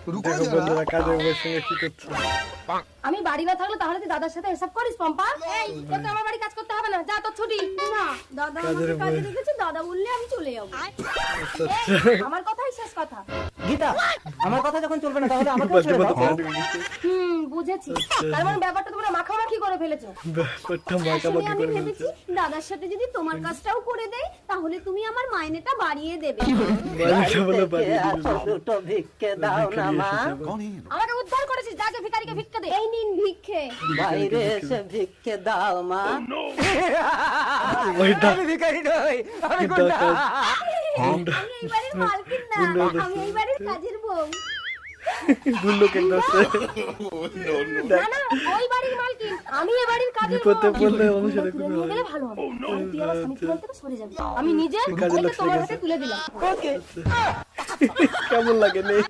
रुको দেখো जरा। বন্ধুরা কাজের বউয়ের সঙ্গে কি করছে। আমি বাড়ি না থাকলে তাহলে তুই দাদার সাথে এসব করিস পম্পা? এই তোকে আমার বাড়ি কাজ করতে হবে না, যা তোর ছুটি। না দাদা কাজের আমাকে কাজে বউ। রেখেছে, দাদা বললে আমি চলে যাবো। আচ্ছা, এই, আমার কথাই শেষ কথা। গীতা আমার কথা যখন চলবে না তাহলে আমাকে বলতে ছেড়ে বলতে দাও। পড়ে গেছে। বুঝেছি। তার মানে ব্যাপারটা তোমরা মাখামাখি করে ফেলেছো। ব্যাপারটা আসলে মাখামাখি আমি করে ভেবেছি ফেলছে। দাদার সাথে যদি তোমার কাজটাও করে দেয় তাহলে তুমি আমার মাইনেটা বাড়িয়ে দেবে। বাড়িটা বলে বাড়ি আসো দুটো ভিক্ষে দাও না মা। कौन है ये? আমাকে উদ্ধার করেছিস, যাকে ভিখারিকে ভিক্ষা দে। এই নিন ভিক্ষে। বাইরে এসে ভিক্ষে দাও মা। ওইটা আমি ভিখারি নই, আমি এটা গুন্ডা। আমি এই বাড়ির মালকিন না, আমি এই বাড়ির কাজের বউ। গুল্লো কেন আছে না না, ওই বাড়ির মালকিন, আমি এই বাড়ির কাজের বিপদে বউ। পড়লে মানুষের তুলে নিয়ে গেলে ভালো হবে। আর তুই আমার স্বামীর কোল থেকে সরে যাবি। আমি নিজে কাজের লোক ওকে তোমার ঠিক হাতে আছে। তুলে দিলাম। ওকে কেমন লাগে নেই